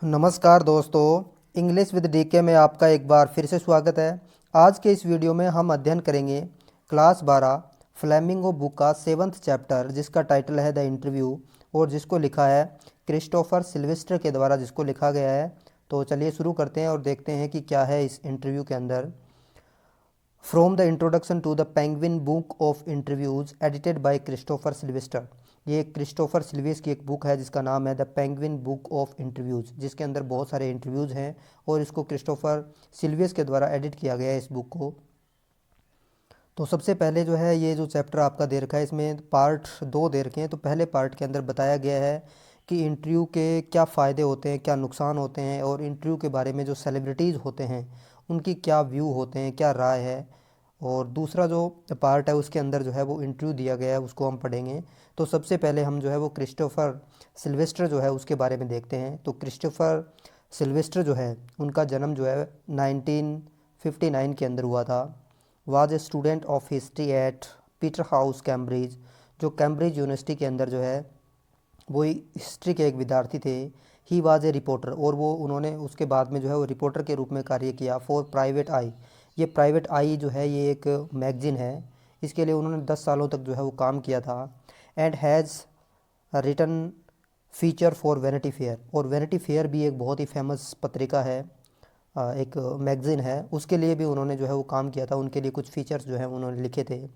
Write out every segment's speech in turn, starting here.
नमस्कार दोस्तों, English with DK में आपका एक बार फिर से स्वागत है। आज के इस वीडियो में हम अध्ययन करेंगे क्लास 12 फ्लेमिंगो बुक का 7th चैप्टर, जिसका टाइटल है द इंटरव्यू और जिसको लिखा है क्रिस्टोफर सिल्वेस्टर के द्वारा, जिसको लिखा गया है। तो चलिए शुरू करते हैं और देखते हैं कि क्या है इस इंटरव्यू के अंदर। From the introduction to the Penguin book of interviews edited by Christopher Sylvester. ये क्रिस्टोफर सिल्वेस की एक बुक है जिसका नाम है the Penguin book of interviews, जिसके अंदर बहुत सारे इंटरव्यूज़ हैं और इसको क्रिस्टोफर सिल्वेस के द्वारा एडिट किया गया है इस बुक को। तो सबसे पहले जो है ये जो चैप्टर आपका दे रखा है, इसमें पार्ट 2 दे रखे हैं। तो पहले पार्ट के अंदर बताया गया है कि इंटरव्यू के क्या फ़ायदे होते हैं, क्या नुकसान होते हैं, और इंटरव्यू के बारे में जो सेलिब्रिटीज़ होते हैं उनकी क्या व्यू होते हैं, क्या राय है। और दूसरा जो पार्ट है उसके अंदर जो है वो इंटरव्यू दिया गया है, उसको हम पढ़ेंगे। तो सबसे पहले हम जो है वो क्रिस्टोफर सिल्वेस्टर जो है उसके बारे में देखते हैं। तो क्रिस्टोफर सिल्वेस्टर जो है उनका जन्म जो है 1959 के अंदर हुआ था। Was a student of history eight Peter house Cambridge, जो कैम्ब्रिज यूनिवर्सिटी के अंदर जो है वो हिस्ट्री के एक विद्यार्थी थे। ही वाज ए रिपोर्टर, और वो उन्होंने उसके बाद में जो है वो रिपोर्टर के रूप में कार्य किया फॉर प्राइवेट आई। ये प्राइवेट आई जो है ये एक मैगज़ीन है, इसके लिए उन्होंने 10 सालों तक जो है वो काम किया था। And has written feature for Vanity Fair, और वैनिटी फेयर भी एक बहुत ही फेमस पत्रिका है, एक मैगज़ीन है, उसके लिए भी उन्होंने जो है वो काम किया था। उनके लिए कुछ फीचर्स जो है उन्होंने लिखे थे।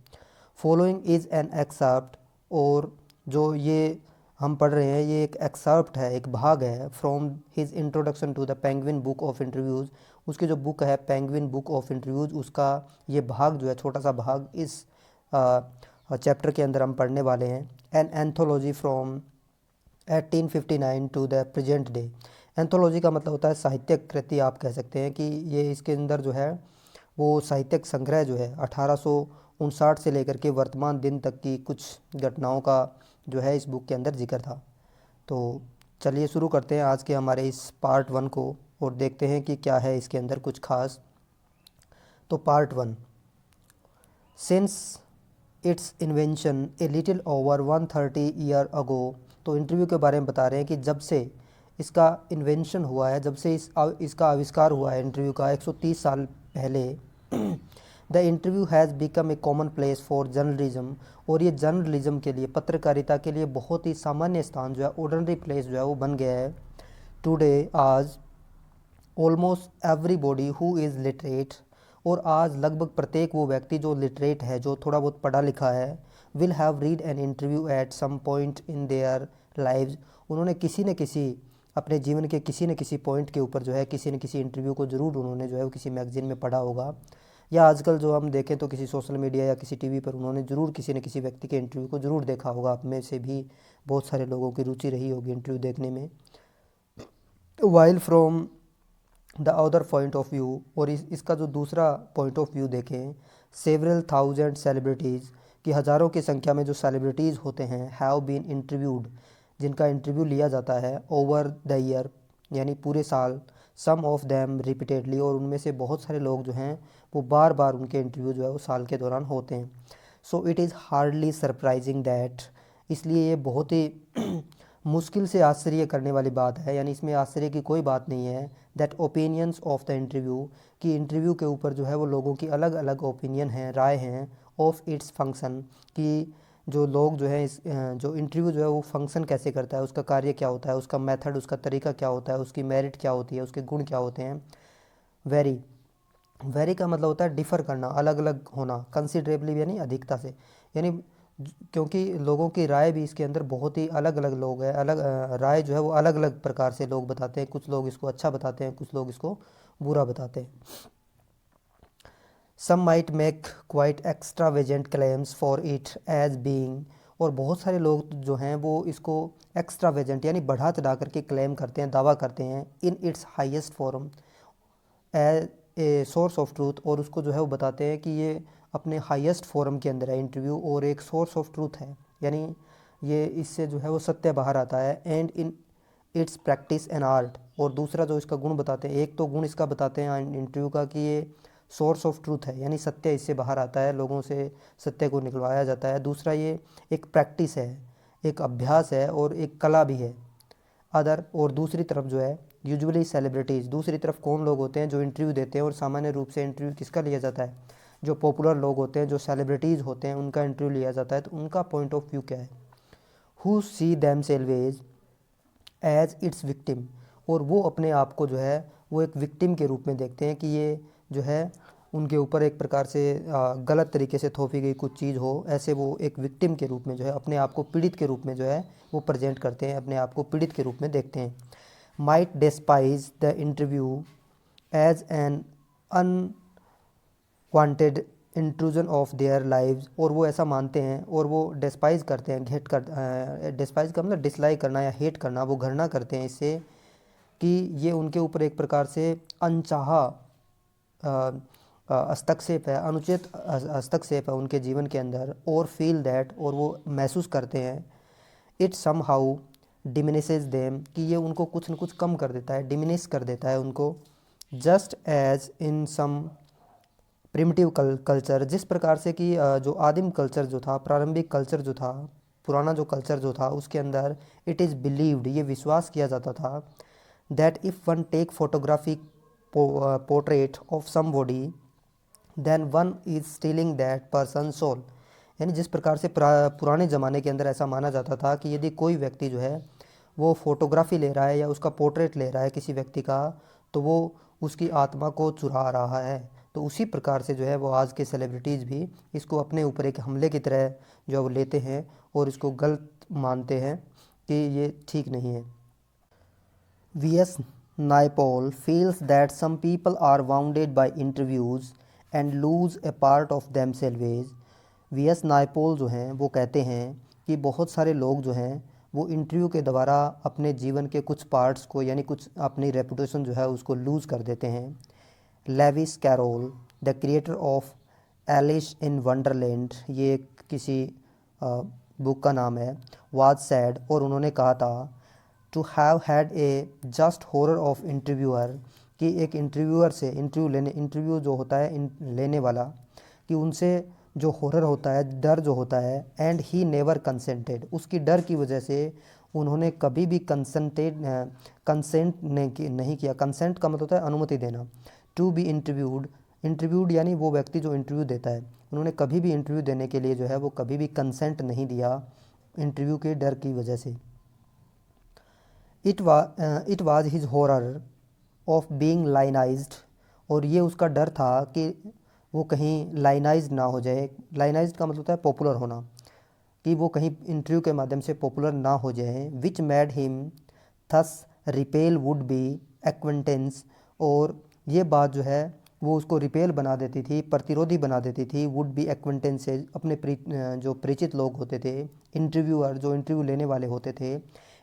फॉलोइंग इज़ एन एक्सर्प्ट, और जो ये हम पढ़ रहे हैं ये एक एक्सर्प्ट है, एक भाग है from his introduction to the Penguin book of interviews. उसकी जो बुक है पेंगुइन बुक ऑफ इंटरव्यूज़, उसका ये भाग जो है, छोटा सा भाग, इस चैप्टर के अंदर हम पढ़ने वाले हैं। An anthology from 1859 to the present day. Anthology का मतलब होता है साहित्यिक कृति, आप कह सकते हैं कि ये इसके अंदर जो है वो साहित्यिक संग्रह जो है 1859 से लेकर के वर्तमान दिन तक की कुछ घटनाओं का जो है इस बुक के अंदर जिक्र था। तो चलिए शुरू करते हैं आज के हमारे इस पार्ट 1 को और देखते हैं कि क्या है इसके अंदर कुछ खास। तो part 1, since it's invention a little over 130 year ago. तो इंटरव्यू के बारे में बता रहे हैं कि जब से इसका इन्वेंशन हुआ है, जब से इसका आविष्कार हुआ है इंटरव्यू का 130 साल पहले, the interview has become a common place for journalism. और ये जर्नलिज्म के लिए, पत्रकारिता के लिए बहुत ही सामान्य स्थान जो है, ऑर्डनरी प्लेस जो है वो बन गया है। टुडे आज almost everybody who is literate, और आज लगभग प्रत्येक वो व्यक्ति जो लिटरेट है, जो थोड़ा बहुत पढ़ा लिखा है, will have read an interview at some point in their lives. उन्होंने किसी न किसी अपने जीवन के किसी न किसी पॉइंट के ऊपर जो है किसी न किसी इंटरव्यू को ज़रूर उन्होंने जो है वो किसी मैगज़ीन में पढ़ा होगा, या आजकल जो हम देखें तो किसी सोशल मीडिया या किसी टीवी पर उन्होंने ज़रूर किसी न किसी व्यक्ति के इंटरव्यू को ज़रूर देखा होगा। आप में से भी बहुत सारे लोगों की रुचि रही होगी इंटरव्यू देखने में। While from the other point of view, और इसका जो दूसरा पॉइंट ऑफ व्यू देखें, सेवरल थाउजेंड सेलिब्रिटीज़, कि हज़ारों की संख्या में जो सेलिब्रिटीज़ होते हैं, हैव बीन इंटरव्यूड, जिनका इंटरव्यू लिया जाता है, ओवर द ईयर, यानी पूरे साल, सम ऑफ देम रिपीटेडली, और उनमें से बहुत सारे लोग जो हैं वो बार बार उनके इंटरव्यू जो है वो साल के दौरान होते हैं। So it is hardly surprising that, इसलिए ये बहुत ही मुश्किल से आश्चर्य करने वाली बात है, यानी इसमें आश्चर्य की कोई बात नहीं है, that opinions of the interview, कि इंटरव्यू के ऊपर जो है वो लोगों की अलग अलग ओपिनियन हैं, राय हैं, ऑफ इट्स फंक्शन, कि जो लोग जो है इस जो इंटरव्यू जो है वो फंक्शन कैसे करता है, उसका कार्य क्या होता है, उसका मेथड, उसका तरीका क्या होता है, उसकी मेरिट क्या होती है, उसके गुण क्या होते हैं। वेरी, वेरी का मतलब होता है डिफ़र करना, अलग अलग होना, कंसिडरेबली यानी अधिकता से, यानी क्योंकि लोगों की राय भी इसके अंदर बहुत ही अलग अलग लोग हैं, अलग राय जो है वो अलग अलग प्रकार से लोग बताते हैं। कुछ लोग इसको अच्छा बताते हैं, कुछ लोग इसको बुरा बताते हैं। Some might make quite extravagant claims for it as being, और बहुत सारे लोग जो हैं वो इसको एक्स्ट्रावेजेंट यानी बढ़ा चढ़ा करके क्लेम करते हैं, दावा करते हैं, in its highest form as a source of truth, और उसको जो है वो बताते हैं कि ये अपने हाईएस्ट फॉरम के अंदर है इंटरव्यू, और एक सोर्स ऑफ ट्रूथ है, यानी ये इससे जो है वो सत्य बाहर आता है। And in its practice and art, और दूसरा जो इसका गुण बताते हैं, एक तो गुण इसका बताते हैं इंटरव्यू का कि ये सोर्स ऑफ ट्रूथ है, यानी सत्य इससे बाहर आता है, लोगों से सत्य को निकलवाया जाता है। दूसरा ये एक प्रैक्टिस है, एक अभ्यास है, और एक कला भी है। अदर, और दूसरी तरफ जो है यूजुअली सेलिब्रिटीज़, दूसरी तरफ कौन लोग होते हैं जो इंटरव्यू देते हैं, और सामान्य रूप से इंटरव्यू किसका लिया जाता है, जो पॉपुलर लोग होते हैं, जो सेलिब्रिटीज़ होते हैं, उनका इंटरव्यू लिया जाता है। तो उनका पॉइंट ऑफ व्यू क्या है, who see themselves as its victim, और वो अपने आप को जो है वो एक विक्टिम के रूप में देखते हैं कि ये जो है उनके ऊपर एक प्रकार से गलत तरीके से थोपी गई कुछ चीज़ हो, ऐसे वो एक विक्टिम के रूप में जो है अपने आप को पीड़ित के रूप में जो है वो प्रेजेंट करते हैं, अपने आप को पीड़ित के रूप में देखते हैं। Might despise the interview as an unwanted intrusion of their lives, और वो ऐसा मानते हैं और वो डिस्पाइज करते हैं, घेट कर डिस्पाइज का मतलब डिसलाइक करना या हेट करना, वो घृणा करते हैं इससे कि ये उनके ऊपर एक प्रकार से अनचाहा हस्तक्षेप है, अनुचित हस्तक्षेप है उनके जीवन के अंदर, और फील दैट, और वो महसूस करते हैं, इट सम हाउ डिमिनिसेस देम, कि ये उनको कुछ न कुछ कम कर देता है, डिमिनिश कर देता है उनको। Just as in some primitive culture, जिस प्रकार से कि जो आदिम कल्चर जो था, प्रारंभिक कल्चर जो था, पुराना जो कल्चर जो था, उसके अंदर इट इज़ बिलीव्ड, ये विश्वास किया जाता था, that if one take photographic portrait of somebody then one is stealing that person soul. यानी जिस प्रकार से पुराने ज़माने के अंदर ऐसा माना जाता था कि यदि कोई व्यक्ति जो है वो फोटोग्राफी ले रहा है या उसका पोर्ट्रेट ले रहा है किसी व्यक्ति का, तो वो उसकी आत्मा को चुरा रहा है। तो उसी प्रकार से जो है वो आज के सेलिब्रिटीज़ भी इसको अपने ऊपर एक हमले की तरह जो वो लेते हैं और इसको गलत मानते हैं कि ये ठीक नहीं है। V.S. Naipaul feels that some people are wounded by interviews and lose a part of themselves. V.S. Naipaul जो हैं वो कहते हैं कि बहुत सारे लोग जो हैं वो इंटरव्यू के द्वारा अपने जीवन के कुछ पार्ट्स को, यानी कुछ अपनी रेपुटेशन जो है उसको लूज़ कर देते हैं। Lewis Carroll, the creator of Alice in Wonderland, ये किसी बुक का नाम है, वाज सैड, और उन्होंने कहा था to have had a just horror of interviewer, कि एक इंटरव्यूअर से इंटरव्यू जो होता है लेने वाला, कि उनसे जो हॉरर होता है, डर जो होता है, एंड ही नेवर कंसेंटेड, उसकी डर की वजह से उन्होंने कभी भी कंसेंट नहीं किया। कंसेंट का मतलब होता है अनुमति देना। टू बी इंटरव्यूड यानी वो व्यक्ति जो इंटरव्यू देता है, उन्होंने कभी भी इंटरव्यू देने के लिए जो है वो कभी भी कंसेंट नहीं दिया इंटरव्यू के डर की वजह से। It was his horror of being lionized, और ये उसका डर था कि वो कहीं लाइनाइज्ड ना हो जाए। लाइनाइज्ड का मतलब होता है पॉपुलर होना, कि वो कहीं इंटरव्यू के माध्यम से पॉपुलर ना हो जाए। Which made him thus repel would be acquaintance, और ये बात जो है वो उसको रिपेल बना देती थी, प्रतिरोधी बना देती थी। वुड बी एक्वेंटेंसेज, अपने जो परिचित लोग होते थे, इंटरव्यूअर जो इंटरव्यू लेने वाले होते थे,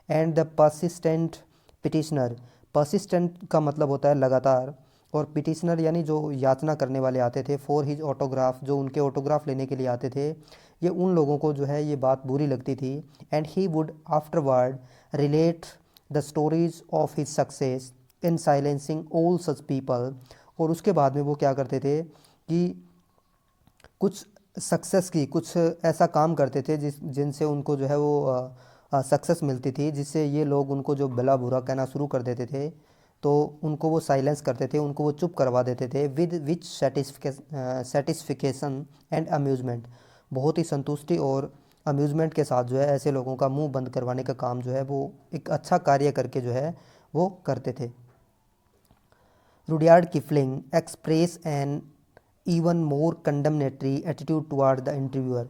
and the persistent petitioner, persistent का मतलब होता है लगातार, और पिटिशनर यानी जो याचना करने वाले आते थे, फॉर हिज ऑटोग्राफ, जो उनके ऑटोग्राफ लेने के लिए आते थे, ये उन लोगों को जो है ये बात बुरी लगती थी। And he would afterward relate the stories of his success in silencing all such people, और उसके बाद में वो क्या करते थे कि कुछ सक्सेस की, कुछ ऐसा काम करते थे जिनसे उनको जो है वो सक्सेस मिलती थी, जिससे ये लोग उनको जो भला बुरा कहना शुरू कर देते थे, तो उनको वो साइलेंस करते थे, उनको वो चुप करवा देते थे। With which satisfaction and amusement, बहुत ही संतुष्टि और अम्यूज़मेंट के साथ जो है ऐसे लोगों का मुंह बंद करवाने का काम जो है वो एक अच्छा कार्य करके जो है वो करते थे। Rudyard Kipling express an even more condemnatory attitude toward the interviewer,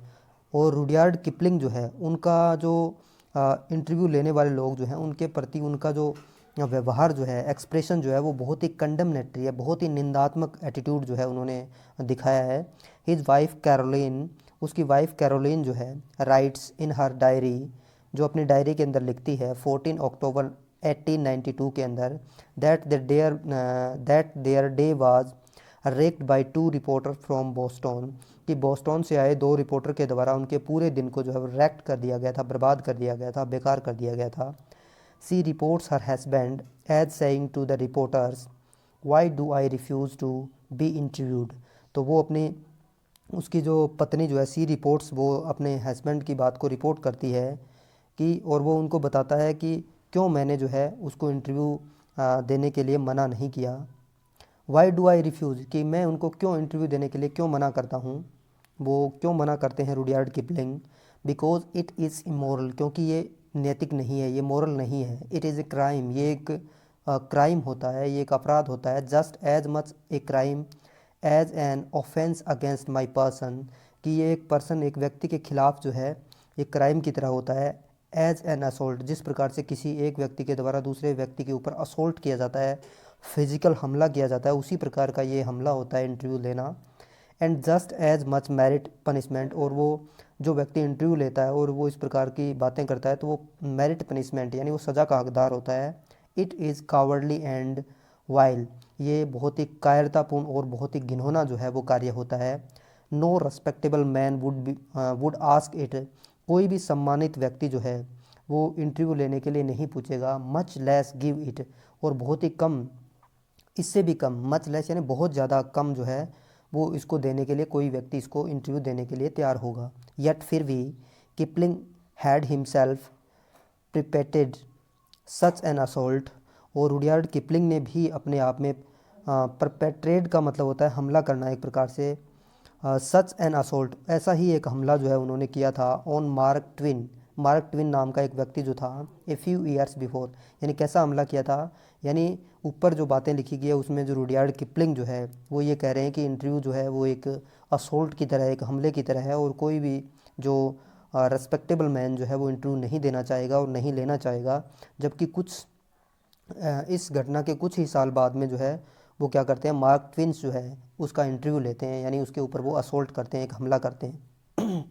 और रुडयार्ड किपलिंग जो है उनका जो इंटरव्यू लेने वाले लोग जो हैं उनके प्रति उनका जो व्यवहार जो है, एक्सप्रेशन जो है वो बहुत ही कंडमनेटरी है, बहुत ही निंदात्मक एटीट्यूड जो है उन्होंने दिखाया है। हिज वाइफ कैरोलिन, उसकी वाइफ कैरोलिन जो है, राइट्स इन हर डायरी, जो अपनी डायरी के अंदर लिखती है 14 अक्टूबर 1892 के अंदर, that their day was wrecked by 2 reporter from Boston, कि बोस्टन से आए 2 रिपोर्टर के द्वारा उनके पूरे दिन को जो है रैक्ट कर दिया गया था, बर्बाद कर दिया गया था, बेकार कर दिया गया था। She reports her husband as saying to the reporters why do I refuse to be interviewed, तो वो अपनी उसकी जो पत्नी जो है, सी रिपोर्ट्स, वो अपने हस्बैंड की बात को रिपोर्ट करती है कि, और वो उनको बताता है कि क्यों मैंने जो है उसको इंटरव्यू देने के लिए मना नहीं किया। वाई डू आई रिफ्यूज़, कि मैं उनको क्यों इंटरव्यू देने के लिए क्यों मना करता हूँ, वो क्यों मना करते हैं Rudyard Kipling. Because it is immoral, क्योंकि ये नैतिक नहीं है, ये मोरल नहीं है। इट इज़ ए क्राइम, ये एक क्राइम होता है, ये एक अपराध होता है। Just as much a crime as an offence against my person, कि ये एक पर्सन, एक व्यक्ति के खिलाफ जो है एक क्राइम की तरह होता है। एज एन असोल्ट, जिस प्रकार से किसी एक व्यक्ति के द्वारा दूसरे व्यक्ति के ऊपर असोल्ट किया जाता है, फिजिकल हमला किया जाता है, उसी प्रकार का ये हमला होता है इंटरव्यू लेना। And just as much merit punishment, और वो जो व्यक्ति इंटरव्यू लेता है और वो इस प्रकार की बातें करता है तो वो मेरिट पनिशमेंट यानी वो सज़ा का हकदार होता है। It is cowardly and while, ये बहुत ही कायरतापूर्ण और बहुत ही घिनौना जो है वो कार्य होता है। No respectable man would ask it, कोई भी सम्मानित व्यक्ति जो है वो इंटरव्यू लेने के लिए नहीं पूछेगा। मच लेस गिव इट, और बहुत ही कम, इससे भी कम, मच लेस यानी बहुत ज़्यादा कम जो है वो इसको देने के लिए, कोई व्यक्ति इसको इंटरव्यू देने के लिए तैयार होगा। येट फिर भी Kipling had himself perpetrated such an assault, और रुडयार्ड किपलिंग ने भी अपने आप में परपेट्रेट का मतलब होता है हमला करना एक प्रकार से, सच एन असोल्ट, ऐसा ही एक हमला जो है उन्होंने किया था on mark twin, mark twin नाम का एक व्यक्ति जो था ए फ्यू ईयर्स बिफोर। यानी कैसा हमला किया था, यानी ऊपर जो बातें लिखी गई है उसमें जो रुडयार्ड किपलिंग जो है वो ये कह रहे हैं कि इंटरव्यू जो है वो एक असोल्ट की तरह, एक हमले की तरह है, और कोई भी जो रेस्पेक्टेबल मैन जो है वो इंटरव्यू नहीं देना चाहेगा और नहीं लेना चाहेगा। जबकि कुछ इस घटना के कुछ ही साल बाद में जो है वो क्या करते हैं, मार्क ट्विन्स जो है उसका इंटरव्यू लेते हैं, यानी उसके ऊपर वो असोल्ट करते हैं, एक हमला करते हैं।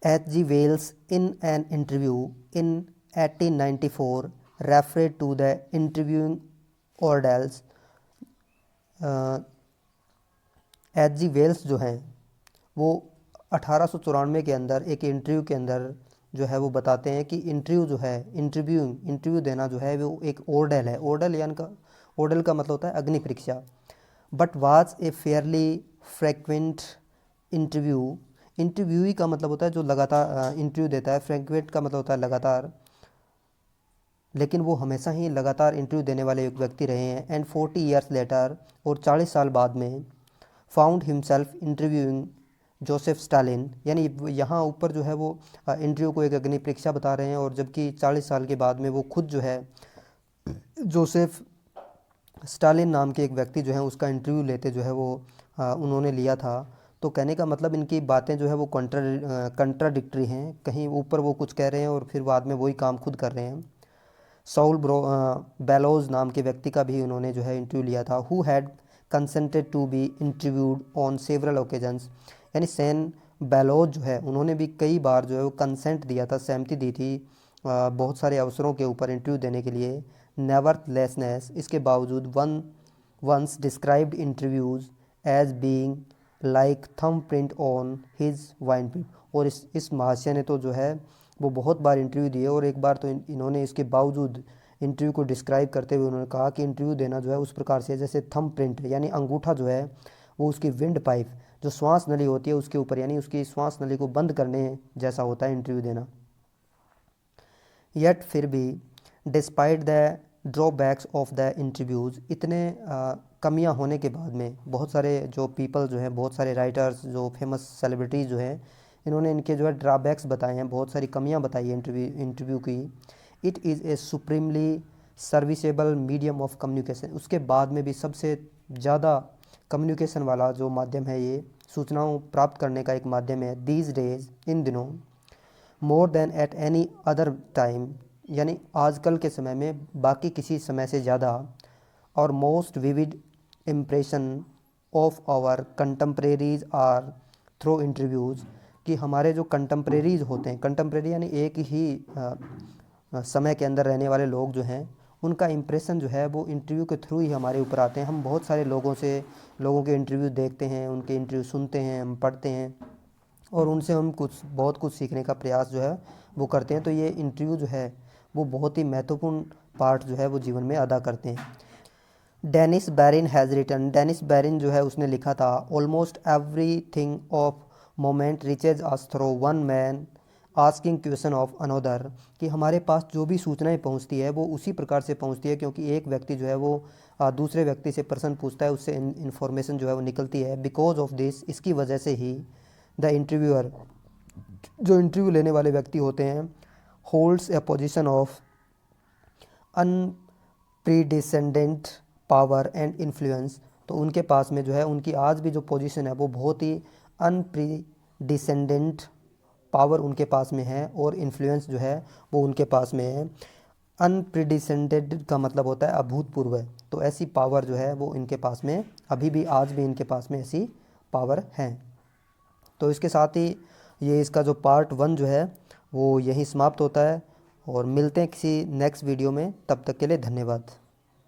H G Wells in an interview in 1894 referred to the interviewing ordeals. H G Wells जो हैं वो 1894 के अंदर एक इंटरव्यू के अंदर जो है वो बताते हैं कि इंटरव्यू जो है, इंटरव्यू देना जो है वो एक ऑर्डल है। ऑर्डल यानी का, ऑर्डल का मतलब होता है अग्नि परीक्षा। But was a fairly frequent interview, interviewee का मतलब होता है जो लगातार इंटरव्यू देता है, फ्रेक्वेंट का मतलब होता है लगातार, लेकिन वो हमेशा ही लगातार इंटरव्यू देने वाले एक व्यक्ति रहे हैं। एंड 40 ईयर्स लेटर, और 40 साल बाद में found himself interviewing Joseph Stalin, यानी यहाँ ऊपर जो है वो इंटरव्यू को एक अग्नि परीक्षा बता रहे हैं, और जबकि 40 साल के बाद में वो खुद जो है जोसेफ स्टालिन नाम के एक व्यक्ति जो है उसका इंटरव्यू लेते जो है वो उन्होंने लिया था। तो कहने का मतलब इनकी बातें जो है वो कंट्राडिक्टरी हैं, कहीं ऊपर वो कुछ कह रहे हैं और फिर बाद में वही काम खुद कर रहे हैं। साउल बेलोज नाम के व्यक्ति का भी उन्होंने जो है इंटरव्यू लिया था, who had consented to be interviewed on several occasions, यानी सैन बेलोज जो है उन्होंने भी कई बार जो है वो कंसेंट दिया था, सहमति दी थी बहुत सारे अवसरों के ऊपर इंटरव्यू देने के लिए। नेवरथलेसनेस, इसके बावजूद once described interviews as being like thumb print on his wine print, और इस महाशय ने तो जो है वो बहुत बार इंटरव्यू दिए, और एक बार तो इन्होंने इसके बावजूद इंटरव्यू को डिस्क्राइब करते हुए उन्होंने कहा कि इंटरव्यू देना जो है उस प्रकार से जैसे थंब प्रिंट, यानी अंगूठा जो है वो उसकी विंड पाइप जो श्वास नली होती है उसके ऊपर, यानी उसकी श्वास नली को बंद करने जैसा होता है इंटरव्यू देना। येट फिर भी despite the drawbacks of the interviews, इतने कमियां होने के बाद में बहुत सारे जो पीपल जो हैं, बहुत सारे राइटर्स जो फेमस सेलिब्रिटीज़ जो हैं, इन्होंने इनके जो है ड्रॉबैक्स बताए हैं, बहुत सारी कमियां बताई हैं इंटरव्यू की। It is a supremely serviceable medium of communication, उसके बाद में भी सबसे ज़्यादा कम्युनिकेशन वाला जो माध्यम है, ये सूचनाओं प्राप्त करने का एक माध्यम है। दीज डेज, इन दिनों, more than at any other time, यानी आजकल के समय में बाकी किसी समय से ज़्यादा, और most vivid impression of our contemporaries are through interviews, कि हमारे जो कंटम्प्रेरीज होते हैं, कंटम्प्रेरी यानी एक ही समय के अंदर रहने वाले लोग जो हैं उनका इम्प्रेशन जो है वो इंटरव्यू के थ्रू ही हमारे ऊपर आते हैं। हम बहुत सारे लोगों के इंटरव्यू देखते हैं, उनके इंटरव्यू सुनते हैं, हम पढ़ते हैं, और उनसे हम बहुत कुछ सीखने का प्रयास जो है वो करते हैं। तो ये इंटरव्यू जो है वो बहुत ही महत्वपूर्ण पार्ट जो है वो जीवन में अदा करते हैं। Denis Brian has written, Denis Brian जो है उसने लिखा था, almost everything of moment reaches us through one man asking question of another, कि हमारे पास जो भी सूचनाएं पहुंचती है वो उसी प्रकार से पहुंचती है क्योंकि एक व्यक्ति जो है वो दूसरे व्यक्ति से प्रश्न पूछता है, उससे इन्फॉर्मेशन जो है वो निकलती है। बिकॉज ऑफ दिस, इसकी वजह से ही द इंटरव्यूअर, जो इंटरव्यू लेने वाले व्यक्ति होते हैं, holds a position of unprecedented power and influence, तो उनके पास में जो है उनकी आज भी जो पोजीशन है वो बहुत ही अनप्रीडिसेंडेंट पावर उनके पास में है और इन्फ्लुएंस जो है वो उनके पास में है। अनप्रीडिसेंडेड का मतलब होता है अभूतपूर्व, तो ऐसी पावर जो है वो इनके पास में अभी भी, आज भी इनके पास में ऐसी पावर है। तो इसके साथ ही ये इसका जो पार्ट 1 जो है वो यहीं समाप्त होता है और मिलते हैं किसी नेक्स्ट वीडियो में। तब तक के लिए धन्यवाद।